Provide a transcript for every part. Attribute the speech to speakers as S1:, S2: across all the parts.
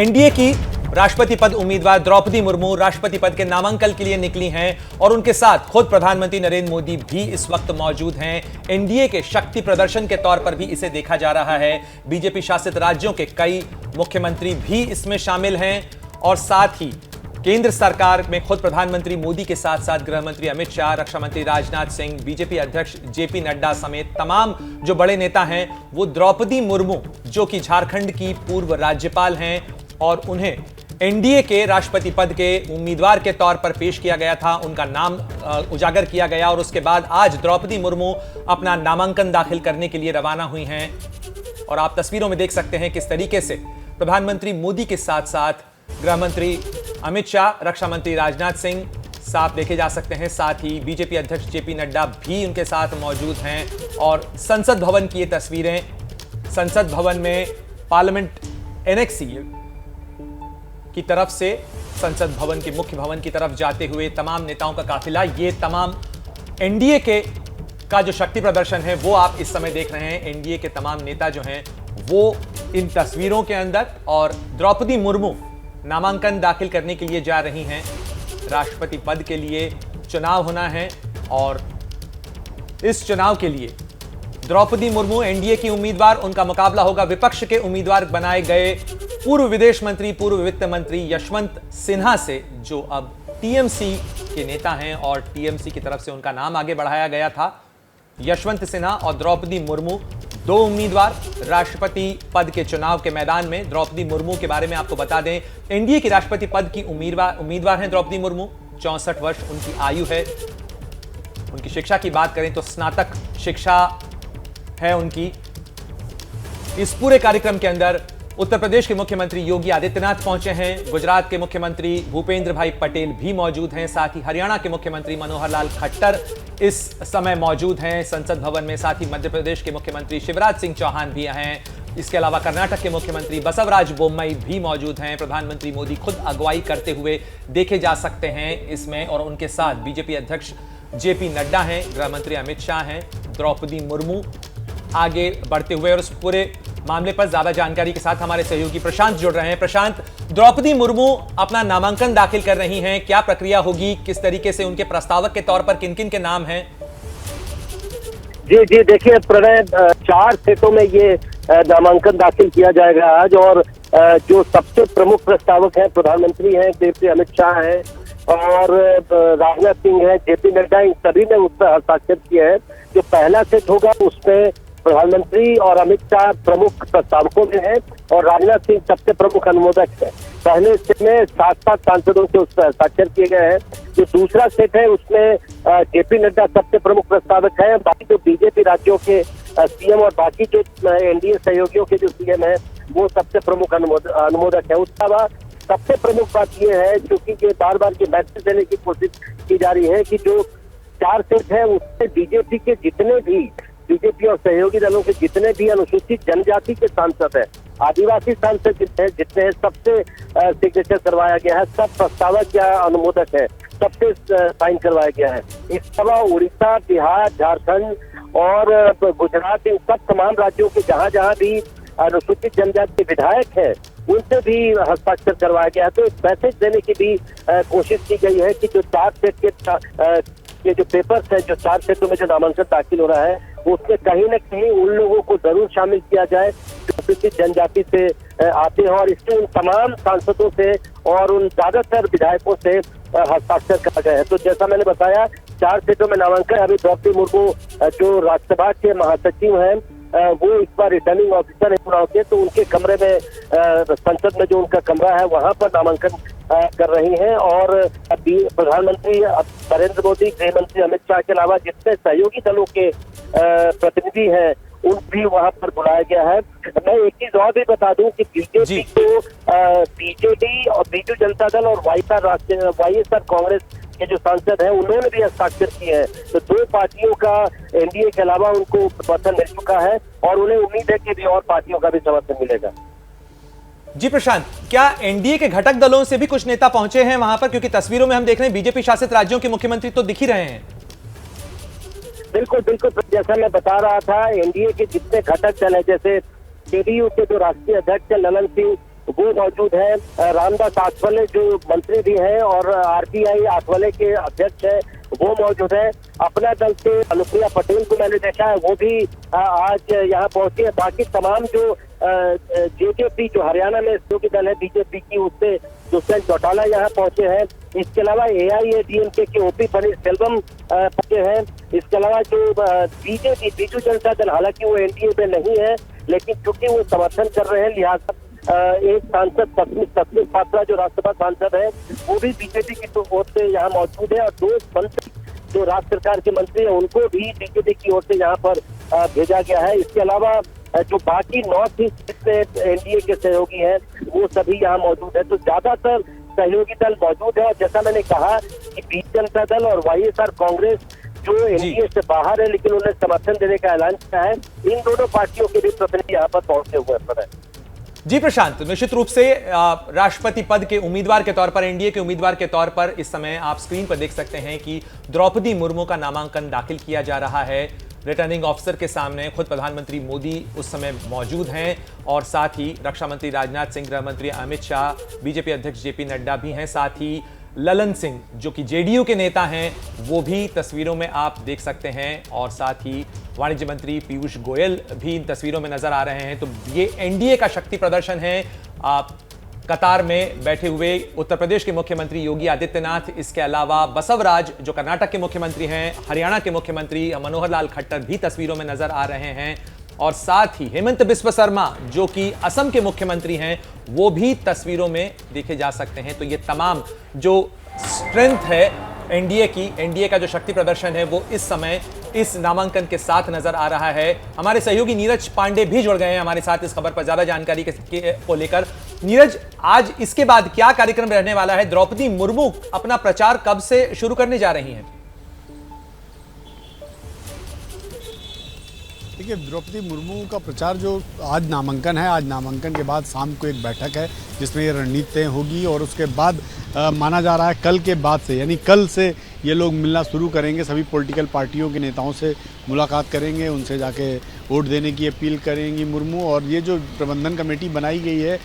S1: NDA की राष्ट्रपति पद उम्मीदवार द्रौपदी मुर्मू राष्ट्रपति पद के नामांकन के लिए निकली हैं और उनके साथ खुद प्रधानमंत्री नरेंद्र मोदी भी इस वक्त मौजूद हैं। एनडीए के शक्ति प्रदर्शन के तौर पर भी इसे देखा जा रहा है। बीजेपी शासित राज्यों के कई मुख्यमंत्री भी इसमें शामिल हैं और साथ ही केंद्र सरकार में खुद प्रधानमंत्री मोदी के साथ साथ गृह मंत्री अमित शाह, रक्षा मंत्री राजनाथ सिंह, बीजेपी अध्यक्ष जेपी नड्डा समेत तमाम जो बड़े नेता हैं वो द्रौपदी मुर्मू जो कि झारखंड की पूर्व राज्यपाल हैं और उन्हें एनडीए के राष्ट्रपति पद के उम्मीदवार के तौर पर पेश किया गया था, उनका नाम उजागर किया गया और उसके बाद आज द्रौपदी मुर्मू अपना नामांकन दाखिल करने के लिए रवाना हुई हैं। और आप तस्वीरों में देख सकते हैं किस तरीके से प्रधानमंत्री मोदी के साथ साथ गृह मंत्री अमित शाह, रक्षा मंत्री राजनाथ सिंह साथ देखे जा सकते हैं। साथ ही बीजेपी अध्यक्ष जेपी नड्डा भी उनके साथ मौजूद हैं और संसद भवन की ये तस्वीरें, संसद भवन में पार्लियामेंट एनेक्सी की तरफ से संसद भवन के मुख्य भवन की तरफ जाते हुए तमाम नेताओं का काफिला, ये तमाम एनडीए के का जो शक्ति प्रदर्शन है वो आप इस समय देख रहे हैं। एनडीए के तमाम नेता जो हैं वो इन तस्वीरों के अंदर और द्रौपदी मुर्मू नामांकन दाखिल करने के लिए जा रही हैं। राष्ट्रपति पद के लिए चुनाव होना है और इस चुनाव के लिए द्रौपदी मुर्मू एनडीए की उम्मीदवार, उनका मुकाबला होगा विपक्ष के उम्मीदवार बनाए गए पूर्व विदेश मंत्री, पूर्व वित्त मंत्री यशवंत सिन्हा से, जो अब टीएमसी के नेता हैं और टीएमसी की तरफ से उनका नाम आगे बढ़ाया गया था। यशवंत सिन्हा और द्रौपदी मुर्मू दो उम्मीदवार राष्ट्रपति पद के चुनाव के मैदान में। द्रौपदी मुर्मू के बारे में आपको बता दें, एनडीए की राष्ट्रपति पद की उम्मीदवार हैं द्रौपदी मुर्मू। 64 वर्ष उनकी आयु है। उनकी शिक्षा की बात करें तो स्नातक शिक्षा है उनकी। इस पूरे कार्यक्रम के अंदर उत्तर प्रदेश के मुख्यमंत्री योगी आदित्यनाथ पहुंचे हैं, गुजरात के मुख्यमंत्री भूपेंद्र भाई पटेल भी मौजूद हैं, साथ ही हरियाणा के मुख्यमंत्री मनोहर लाल खट्टर इस समय मौजूद हैं संसद भवन में, साथ ही मध्य प्रदेश के मुख्यमंत्री शिवराज सिंह चौहान भी हैं। इसके अलावा कर्नाटक के मुख्यमंत्री बसवराज बोम्मई भी मौजूद हैं। प्रधानमंत्री मोदी खुद अगुवाई करते हुए देखे जा सकते हैं इसमें और उनके साथ बीजेपी अध्यक्ष जेपी नड्डा हैं, गृह मंत्री अमित शाह हैं, द्रौपदी मुर्मू आगे बढ़ते हुए। और उस पूरे मामले पर ज्यादा जानकारी के साथ हमारे सहयोगी प्रशांत जुड़ रहे हैं। प्रशांत, द्रौपदी मुर्मू अपना नामांकन दाखिल कर रही हैं, क्या प्रक्रिया होगी, किस तरीके से उनके प्रस्तावक के तौर पर किन किन के नाम हैं?
S2: जी देखिए प्रणय, 4 सेटों में ये नामांकन दाखिल किया जाएगा आज और जो सबसे प्रमुख प्रस्तावक हैं प्रधानमंत्री हैं, गृहमंत्री अमित शाह हैं और राजनाथ सिंह है, जेपी नड्डा, इन सभी ने उस पर हस्ताक्षर किए हैं। जो पहला सेट होगा उसमें प्रधानमंत्री और अमित शाह प्रमुख प्रस्तावकों में हैं और राजनाथ सिंह सबसे प्रमुख अनुमोदक है। पहले सेट में 7 सांसदों से उस पर हस्ताक्षर किए गए हैं। जो दूसरा सेट है उसमें जेपी नड्डा सबसे प्रमुख प्रस्तावक हैं। बाकी जो बीजेपी राज्यों के सीएम और बाकी जो एनडीए सहयोगियों के जो सीएम है वो सबसे प्रमुख अनुमोदक है। उसके अलावा सबसे प्रमुख बात यह है, क्योंकि ये बार बार ये मैसेज देने की कोशिश की जा रही है कि जो 4 सेट है उसमें बीजेपी के जितने भी बीजेपी और सहयोगी दलों के जितने भी अनुसूचित जनजाति के सांसद हैं, आदिवासी सांसद जितने हैं, सबसे सिग्नेचर करवाया गया है, सब प्रस्तावक या अनुमोदक है, सबसे साइन करवाया गया है। इसके अलावा उड़ीसा, बिहार, झारखंड और गुजरात, इन सब तमाम राज्यों के जहां जहां भी अनुसूचित जनजाति के विधायक हैं उनसे भी हस्ताक्षर करवाया गया है। तो एक मैसेज देने की भी कोशिश की गई है कि जो 4 सेट के जो पेपर्स हैं, जो 4 सेटों में जो नामांकन दाखिल हो रहा है उसमें कहीं न कहीं उन लोगों को जरूर शामिल किया जाए जो अनुसूचित जनजाति से आते हैं और इससे उन तमाम सांसदों से और उन ज्यादातर विधायकों से हस्ताक्षर करा गया है। तो जैसा मैंने बताया 4 सेटों में नामांकन। अभी द्रौपदी मुर्मू जो राज्यसभा के महासचिव हैं वो इस बार रिटर्निंग ऑफिसर है चुनाव के, तो उनके कमरे में संसद में जो उनका कमरा है वहां पर नामांकन कर रही हैं और प्रधानमंत्री नरेंद्र मोदी, गृह मंत्री अमित शाह के अलावा जितने सहयोगी दलों के प्रतिनिधि हैं उन भी वहां पर बुलाया गया है। मैं एक चीज और भी बता दूं कि बीजेपी को बीजेडी और बीजू जनता दल और वाईएसआर कांग्रेस के जो सांसद हैं उन्होंने भी हस्ताक्षर किए हैं। तो 2 पार्टियों का एनडीए के अलावा उनको समर्थन मिल चुका है और उन्हें उम्मीद है कि भी और पार्टियों का भी समर्थन मिलेगा।
S1: जी प्रशांत, क्या एनडीए के घटक दलों से भी कुछ नेता पहुंचे हैं वहां पर, क्योंकि तस्वीरों में हम देख रहे हैं बीजेपी शासित राज्यों के मुख्यमंत्री तो दिख ही रहे हैं?
S2: बिल्कुल, जैसा मैं बता रहा था, एनडीए के जितने घटक दल है, जैसे जेडीयू के जो राष्ट्रीय अध्यक्ष है ललन सिंह, वो मौजूद हैं। रामदास आठवले जो मंत्री भी हैं और आरपीआई आठवले के अध्यक्ष हैं वो मौजूद है। अपना दल से अनुप्रिया पटेल को मैंने देखा है, वो भी आज यहाँ पहुंची है। बाकी तमाम जो जेजेपी जो हरियाणा में सहयोगी दल है बीजेपी की, उससे दुष्यंत चौटाला यहाँ पहुंचे हैं। इसके अलावा एआईएडीएमके के ओपी पनीरसेल्वम पहुंचे हैं। इसके अलावा जो बीजेपी बीजू जनता दल, हालांकि वो एनडीए में नहीं है, लेकिन चूंकि वो समर्थन कर रहे हैं लिहाजा एक सांसद तस्मीर पात्रा जो राज्यसभा सांसद है वो भी बीजेपी की ओर से यहाँ मौजूद है और दो मंत्री जो राज्य सरकार के मंत्री हैं उनको भी बीजेपी की ओर से यहाँ पर भेजा गया है। इसके अलावा जो बाकी नॉर्थ ईस्ट से एनडीए के सहयोगी हैं वो सभी यहाँ मौजूद है। तो ज्यादातर सहयोगी दल मौजूद है और जैसा मैंने कहा कि बीजेपी जनता दल और वाईएसआर कांग्रेस जो एनडीए से बाहर है लेकिन उन्हें समर्थन देने का ऐलान किया है, इन दोनों पार्टियों के भी प्रतिनिधि यहाँ पर पहुंचे हुए हैं।
S1: जी प्रशांत, निश्चित रूप से राष्ट्रपति पद के उम्मीदवार के तौर पर, एनडीए के उम्मीदवार के तौर पर इस समय आप स्क्रीन पर देख सकते हैं कि द्रौपदी मुर्मू का नामांकन दाखिल किया जा रहा है। रिटर्निंग ऑफिसर के सामने खुद प्रधानमंत्री मोदी उस समय मौजूद हैं और साथ ही रक्षा मंत्री राजनाथ सिंह, गृह मंत्री अमित शाह, बीजेपी अध्यक्ष जेपी नड्डा भी हैं, साथ ही ललन सिंह जो कि जेडीयू के नेता हैं वो भी तस्वीरों में आप देख सकते हैं और साथ ही वाणिज्य मंत्री पीयूष गोयल भी इन तस्वीरों में नजर आ रहे हैं। तो ये एनडीए का शक्ति प्रदर्शन है। कतार में बैठे हुए उत्तर प्रदेश के मुख्यमंत्री योगी आदित्यनाथ, इसके अलावा बसवराज जो कर्नाटक के मुख्यमंत्री हैं, हरियाणा के मुख्यमंत्री मनोहर लाल खट्टर भी तस्वीरों में नजर आ रहे हैं और साथ ही हेमंत बिस्व शर्मा जो कि असम के मुख्यमंत्री हैं वो भी तस्वीरों में देखे जा सकते हैं। तो ये तमाम जो स्ट्रेंथ है एनडीए का जो शक्ति प्रदर्शन है वो इस समय इस नामांकन के साथ नजर आ रहा है। हमारे सहयोगी नीरज पांडे भी जुड़ गए हैं हमारे साथ इस खबर पर ज्यादा जानकारी को लेकर। नीरज, आज इसके बाद क्या कार्यक्रम रहने वाला है? द्रौपदी मुर्मू अपना प्रचार कब से शुरू करने जा रही हैं?
S3: देखिए, द्रौपदी मुर्मू का प्रचार जो आज नामांकन है, आज नामांकन के बाद शाम को एक बैठक है जिसमें ये रणनीति तय होगी और उसके बाद माना जा रहा है कल के बाद से, यानी कल से ये लोग मिलना शुरू करेंगे, सभी पॉलिटिकल पार्टियों के नेताओं से मुलाकात करेंगे, उनसे जाके वोट देने की अपील करेंगी मुर्मू। और ये जो प्रबंधन कमेटी बनाई गई है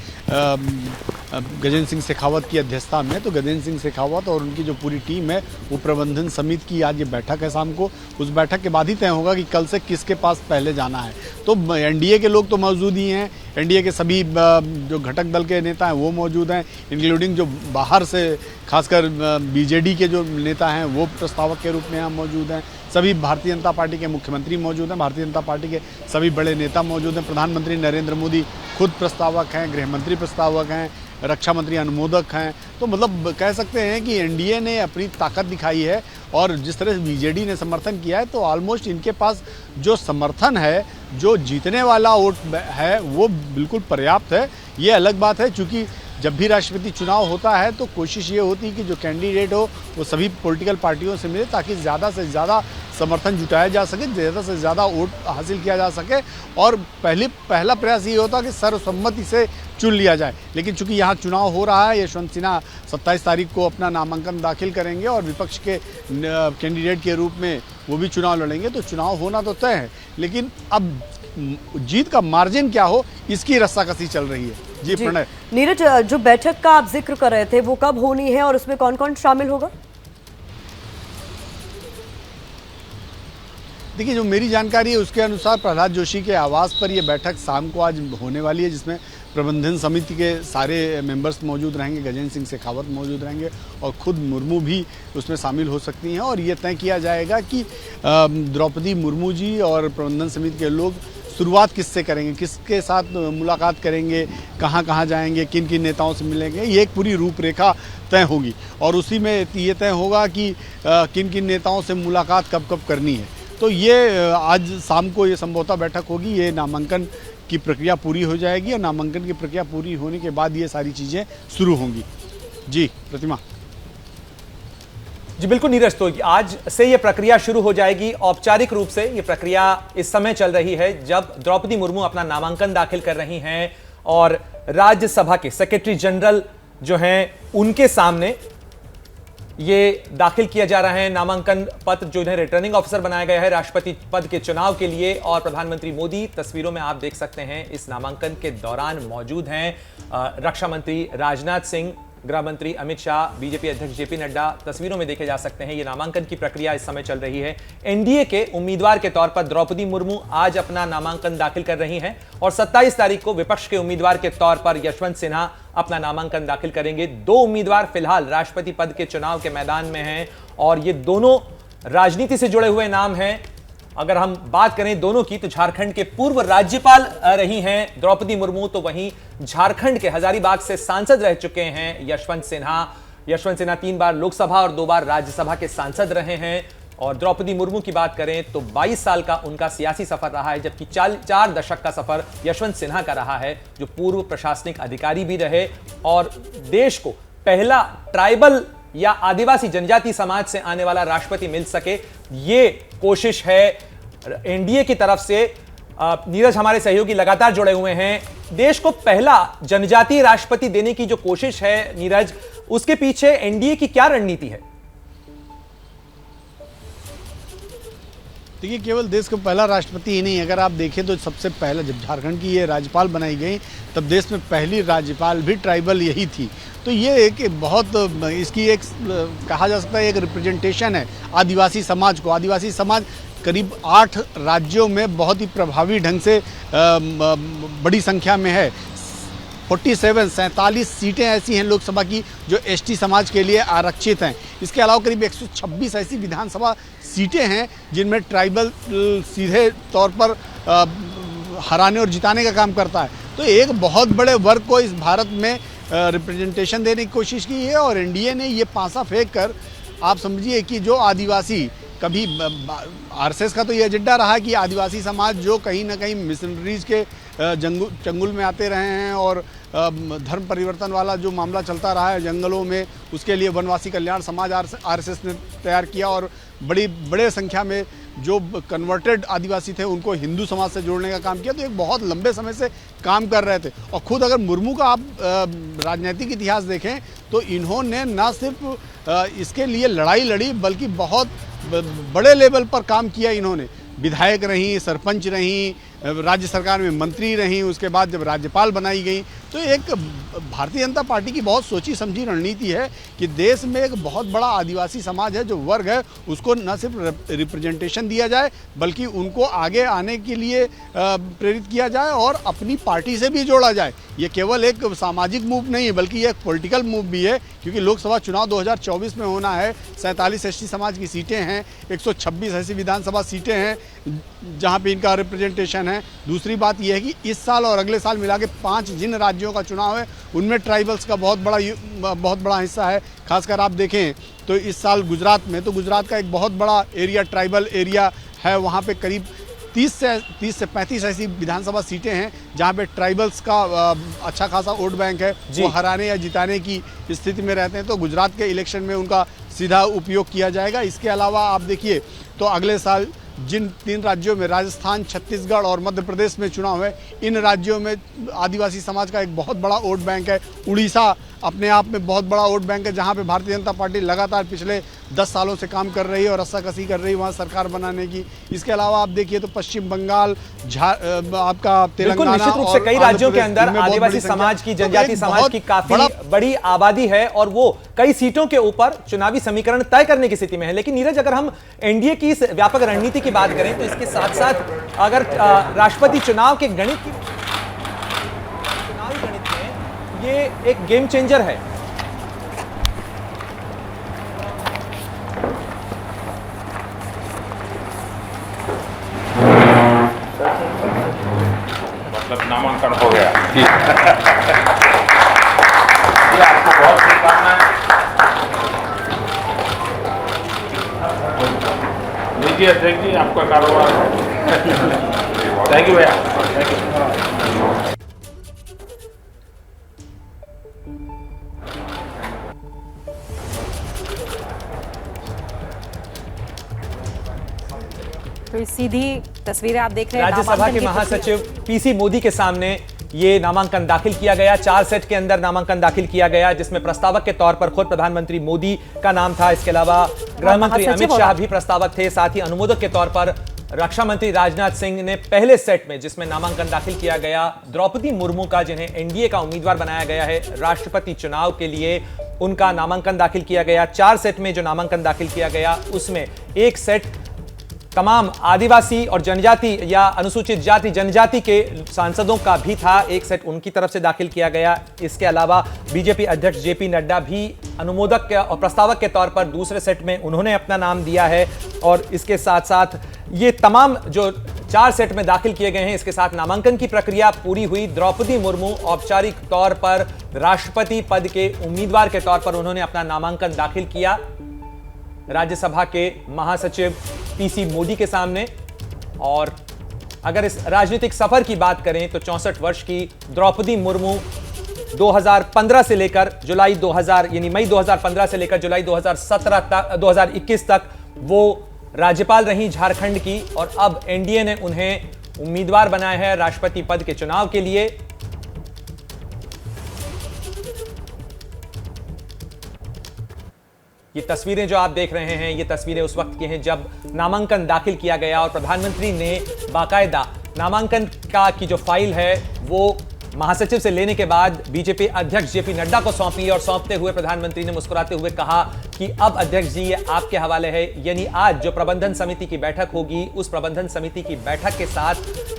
S3: गजेंद्र सिंह शेखावत की अध्यक्षता में, तो गजेंद्र सिंह शेखावत और उनकी जो पूरी टीम है वो प्रबंधन समिति की आज ये बैठक है शाम को। उस बैठक के बाद ही तय होगा कि कल से किसके पास पहले जाना है। तो एनडीए के लोग तो मौजूद ही हैं, एनडीए के सभी जो घटक दल के नेता हैं वो मौजूद हैं, इंक्लूडिंग जो बाहर से खासकर बीजेडी के जो नेता हैं वो प्रस्तावक के रूप में यहाँ मौजूद हैं। सभी भारतीय जनता पार्टी के मुख्यमंत्री मौजूद हैं, भारतीय जनता पार्टी के सभी बड़े नेता मौजूद हैं। प्रधानमंत्री नरेंद्र मोदी खुद प्रस्तावक हैं, गृह मंत्री प्रस्तावक हैं, रक्षा मंत्री अनुमोदक हैं। तो मतलब कह सकते हैं कि एनडीए ने अपनी ताकत दिखाई है और जिस तरह से बीजेडी ने समर्थन किया है तो ऑलमोस्ट इनके पास जो समर्थन है, जो जीतने वाला वोट है वो बिल्कुल पर्याप्त है। ये अलग बात है, चूँकि जब भी राष्ट्रपति चुनाव होता है तो कोशिश ये होती है कि जो कैंडिडेट हो वो सभी पॉलिटिकल पार्टियों से मिले ताकि ज़्यादा से ज़्यादा समर्थन जुटाया जा सके, ज़्यादा से ज़्यादा वोट हासिल किया जा सके और पहला प्रयास ये होता कि सर्वसम्मति से चुन लिया जाए। लेकिन चूंकि यहाँ चुनाव हो रहा है, यशवंत सिन्हा 27 तारीख को अपना नामांकन दाखिल करेंगे और विपक्ष के कैंडिडेट के रूप में वो भी चुनाव लड़ेंगे, तो चुनाव होना तो तय है, लेकिन अब जीत का मार्जिन क्या हो इसकी रस्साकसी चल रही है। जी प्रणय।
S4: नीरज, जो बैठक का आप जिक्र कर रहे थे वो कब होनी है और उसमें कौन कौन शामिल होगा?
S3: देखिए, जो मेरी जानकारी है उसके अनुसार प्रहलाद जोशी के आवास पर ये बैठक शाम को आज होने वाली है, जिसमें प्रबंधन समिति के सारे मेंबर्स मौजूद रहेंगे, गजेंद्र सिंह शेखावत मौजूद रहेंगे और खुद मुर्मू भी उसमें शामिल हो सकती हैं। और ये तय किया जाएगा कि द्रौपदी मुर्मू जी और प्रबंधन समिति के लोग शुरुआत किससे करेंगे, किसके साथ मुलाकात करेंगे, कहाँ कहाँ जाएंगे, किन किन नेताओं से मिलेंगे, ये एक पूरी रूपरेखा तय होगी और उसी में ये तय होगा कि किन किन नेताओं से मुलाकात कब कब करनी है। तो ये आज शाम को ये संभवतः बैठक होगी, ये नामांकन की प्रक्रिया पूरी हो जाएगी और नामांकन की प्रक्रिया पूरी होने के बाद ये सारी चीज़ें शुरू होंगी। जी प्रतिमा।
S1: जी बिल्कुल नीरज, तो आज से यह प्रक्रिया शुरू हो जाएगी। औपचारिक रूप से यह प्रक्रिया इस समय चल रही है जब द्रौपदी मुर्मू अपना नामांकन दाखिल कर रही हैं और राज्यसभा के सेक्रेटरी जनरल जो हैं उनके सामने ये दाखिल किया जा रहा है नामांकन पत्र, जो इन्हें रिटर्निंग ऑफिसर बनाया गया है राष्ट्रपति पद के चुनाव के लिए। और प्रधानमंत्री मोदी तस्वीरों में आप देख सकते हैं इस नामांकन के दौरान मौजूद हैं। रक्षा मंत्री राजनाथ सिंह, गृह मंत्री अमित शाह, बीजेपी अध्यक्ष जेपी नड्डा तस्वीरों में देखे जा सकते हैं। ये नामांकन की प्रक्रिया इस समय चल रही है। एनडीए के उम्मीदवार के तौर पर द्रौपदी मुर्मू आज अपना नामांकन दाखिल कर रही हैं और 27 तारीख को विपक्ष के उम्मीदवार के तौर पर यशवंत सिन्हा अपना नामांकन दाखिल करेंगे। दो उम्मीदवार फिलहाल राष्ट्रपति पद के चुनाव के मैदान में हैं और ये दोनों राजनीति से जुड़े हुए नाम हैं। अगर हम बात करें दोनों की, तो झारखंड के पूर्व राज्यपाल रही हैं द्रौपदी मुर्मू, तो वहीं झारखंड के हजारीबाग से सांसद रह चुके हैं यशवंत सिन्हा। यशवंत सिन्हा 3 बार लोकसभा और 2 बार राज्यसभा के सांसद रहे हैं। और द्रौपदी मुर्मू की बात करें तो 22 साल का उनका सियासी सफर रहा है, जबकि 4 दशक का सफर यशवंत सिन्हा का रहा है, जो पूर्व प्रशासनिक अधिकारी भी रहे और देश को पहला ट्राइबल या आदिवासी जनजाति समाज से आने वाला राष्ट्रपति मिल सके, ये कोशिश है एनडीए की तरफ से। नीरज हमारे सहयोगी लगातार जुड़े हुए हैं। देश को पहला जनजातीय राष्ट्रपति देने की जो कोशिश है नीरज, उसके पीछे एनडीए की क्या रणनीति है?
S3: देखिए, केवल देश का पहला राष्ट्रपति ही नहीं, अगर आप देखें तो सबसे पहले जब झारखंड की ये राज्यपाल बनाई गई तब देश में पहली राज्यपाल भी ट्राइबल यही थी। तो ये एक बहुत इसकी एक कहा जा सकता है एक रिप्रेजेंटेशन है आदिवासी समाज को। आदिवासी समाज करीब 8 राज्यों में बहुत ही प्रभावी ढंग से बड़ी संख्या में है। 47 सीटें ऐसी हैं लोकसभा की जो एसटी समाज के लिए आरक्षित हैं। इसके अलावा करीब 126 ऐसी विधानसभा सीटें हैं जिनमें ट्राइबल सीधे तौर पर हराने और जिताने का काम करता है। तो एक बहुत बड़े वर्ग को इस भारत में रिप्रेजेंटेशन देने की कोशिश की है और एनडीए ने ये पासा फेंक कर, आप समझिए कि जो आदिवासी, कभी आरएसएस का तो ये एजेंडा रहा कि आदिवासी समाज जो कहीं ना कहीं मिशनरीज के चंगुल में आते रहे हैं और धर्म परिवर्तन वाला जो मामला चलता रहा है जंगलों में, उसके लिए वनवासी कल्याण समाज आरएसएस ने तैयार किया और बड़े संख्या में जो कन्वर्टेड आदिवासी थे उनको हिंदू समाज से जोड़ने का काम किया। तो एक बहुत लंबे समय से काम कर रहे थे। और खुद अगर मुर्मू का आप राजनीतिक इतिहास देखें तो इन्होंने न सिर्फ इसके लिए लड़ाई लड़ी बल्कि बहुत बड़े लेवल पर काम किया। इन्होंने विधायक रहीं, सरपंच रहीं, राज्य सरकार में मंत्री रहीं, उसके बाद जब राज्यपाल बनाई गई। तो एक भारतीय जनता पार्टी की बहुत सोची समझी रणनीति है कि देश में एक बहुत बड़ा आदिवासी समाज है, जो वर्ग है, उसको न सिर्फ रिप्रेजेंटेशन दिया जाए बल्कि उनको आगे आने के लिए प्रेरित किया जाए और अपनी पार्टी से भी जोड़ा जाए। ये केवल एक सामाजिक मूव नहीं है बल्कि ये एक पॉलिटिकल मूव भी है, क्योंकि लोकसभा चुनाव 2024 में होना है। 47 एसटी समाज की सीटें हैं, 126 ऐसी विधानसभा सीटें हैं जहाँ पे इनका रिप्रेजेंटेशन है। दूसरी बात यह है कि इस साल और अगले साल मिला के 5 जिन राज्यों का चुनाव है उनमें ट्राइबल्स का बहुत बड़ा हिस्सा है। खासकर आप देखें तो इस साल गुजरात में, तो गुजरात का एक बहुत बड़ा एरिया ट्राइबल एरिया है। वहाँ पे करीब 30 से 35 ऐसी विधानसभा सीटें हैं जहाँ पे ट्राइबल्स का अच्छा खासा वोट बैंक है, वो हराने या जिताने की स्थिति में रहते हैं। तो गुजरात के इलेक्शन में उनका सीधा उपयोग किया जाएगा। इसके अलावा आप देखिए तो अगले साल जिन 3 राज्यों में, राजस्थान, छत्तीसगढ़ और मध्य प्रदेश में चुनाव है, इन राज्यों में आदिवासी समाज का एक बहुत बड़ा वोट बैंक है। उड़ीसा अपने आप में बहुत बड़ा वोट बैंक है जहां पे भारतीय जनता पार्टी लगातार पिछले 10 सालों से काम कर रही है और रस्साकसी कर रही है वहां सरकार बनाने की। इसके अलावा आप देखिए तो पश्चिम बंगाल, आपका तेलंगाना,
S1: निश्चित रूप से कई राज्यों के अंदर आदिवासी समाज की, जनजातीय समाज की काफी बड़ी आबादी है और वो कई सीटों के ऊपर चुनावी समीकरण तय करने की स्थिति में है। लेकिन नीरज, अगर हम एनडीए की इस व्यापक रणनीति की बात करें तो इसके साथ साथ अगर राष्ट्रपति चुनाव के गणित की, चुनावी गणित में ये एक गेम चेंजर है।
S5: मतलब नामांकन हो गया। ये आपको बहुत शुभकामनाएं। लीजिए अध्यक्ष जी, आपका कारोबार। थैंक यू भैया, थैंक यू।
S6: तो सीधी तस्वीरें आप देख रहे हैं
S1: राज्यसभा के महासचिव पीसी मोदी के सामने ये नामांकन दाखिल किया गया। 4 सेट के अंदर नामांकन दाखिल किया गया, जिसमें प्रस्तावक के तौर पर खुद प्रधानमंत्री मोदी का नाम था। इसके अलावा गृह मंत्री अमित शाह भी प्रस्तावक थे। साथ ही अनुमोदक के तौर पर रक्षा मंत्री राजनाथ सिंह ने पहले सेट में, जिसमें नामांकन दाखिल किया गया द्रौपदी मुर्मू का, जिन्हें एनडीए का उम्मीदवार बनाया गया है राष्ट्रपति चुनाव के लिए, उनका नामांकन दाखिल किया गया। 4 सेट में जो नामांकन दाखिल किया गया, उसमें एक सेट तमाम आदिवासी और जनजाति या अनुसूचित जाति जनजाति के सांसदों का भी था। एक सेट उनकी तरफ से दाखिल किया गया। इसके अलावा बीजेपी अध्यक्ष जेपी नड्डा भी अनुमोदक और प्रस्तावक के तौर पर दूसरे सेट में उन्होंने अपना नाम दिया है। और इसके साथ साथ ये तमाम जो 4 सेट में दाखिल किए गए हैं, इसके साथ नामांकन की प्रक्रिया पूरी हुई। द्रौपदी मुर्मू औपचारिक तौर पर राष्ट्रपति पद के उम्मीदवार के तौर पर उन्होंने अपना नामांकन दाखिल किया राज्यसभा के महासचिव पीसी मोदी के सामने। और अगर इस राजनीतिक सफर की बात करें तो 64 वर्ष की द्रौपदी मुर्मू 2015 से लेकर जुलाई 2000 यानी मई 2015 से लेकर जुलाई 2021 तक वो राज्यपाल रही झारखंड की। और अब एनडीए ने उन्हें उम्मीदवार बनाया है राष्ट्रपति पद के चुनाव के लिए। ये तस्वीरें जो आप देख रहे हैं, ये तस्वीरें उस वक्त की हैं जब नामांकन दाखिल किया गया और प्रधानमंत्री ने बाकायदा नामांकन की जो फाइल है वो महासचिव से लेने के बाद बीजेपी अध्यक्ष जेपी नड्डा को सौंपी। और सौंपते हुए प्रधानमंत्री ने मुस्कुराते हुए कहा कि अब अध्यक्ष जी ये आपके हवाले है। यानी आज जो प्रबंधन समिति की बैठक होगी, उस प्रबंधन समिति की बैठक के साथ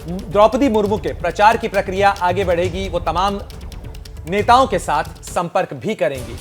S1: द्रौपदी मुर्मू के प्रचार की प्रक्रिया आगे बढ़ेगी। वो तमाम नेताओं के साथ संपर्क भी करेंगी।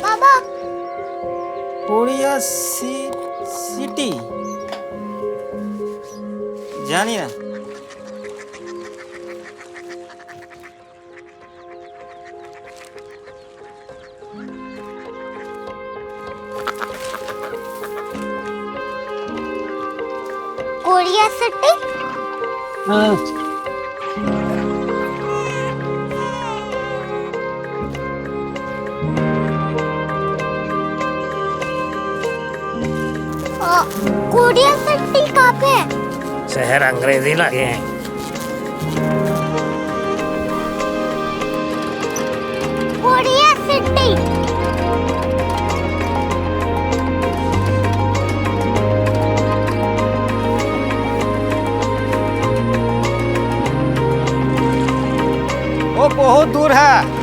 S6: बाबा
S7: कोरिया सिटी जानी ना।
S6: कोरिया सिटी कोरिया सिटी कहाँ पे है?
S7: शहर अंग्रेजी लगे हैं।
S6: कोरिया सिटी
S7: वो बहुत दूर है।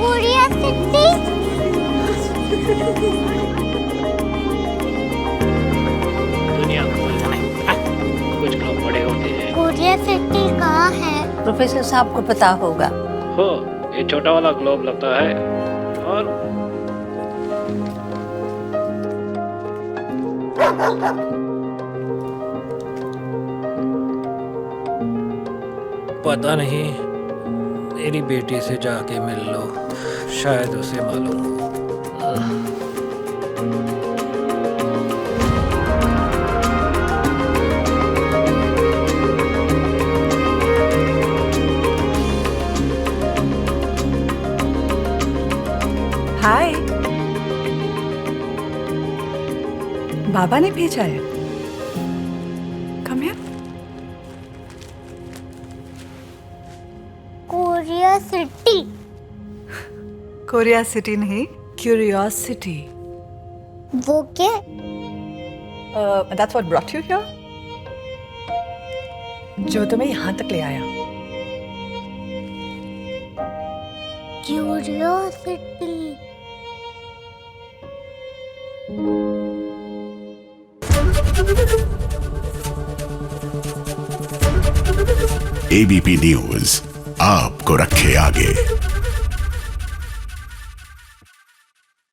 S6: कोरिया सिटी
S8: दुनिया कुछ लोग बड़े होते हैं।
S6: कोरिया सिटी कहाँ है?
S9: प्रोफेसर साहब को पता होगा।
S8: हो ये छोटा वाला ग्लोब लगता है और पता नहीं, मेरी बेटी से जाके मिल लो, शायद उसे मालूम हो।
S9: हाय, बाबा ने भेजा है। Come here.
S6: Korea city
S9: Korea city नहीं, क्यूरियोसिटी।
S6: वो क्या?
S9: That's what brought you here? जो तुम्हें यहाँ तक ले आया।
S6: क्यूरियोसिटी।
S10: एबीपी न्यूज आपको रखे आगे।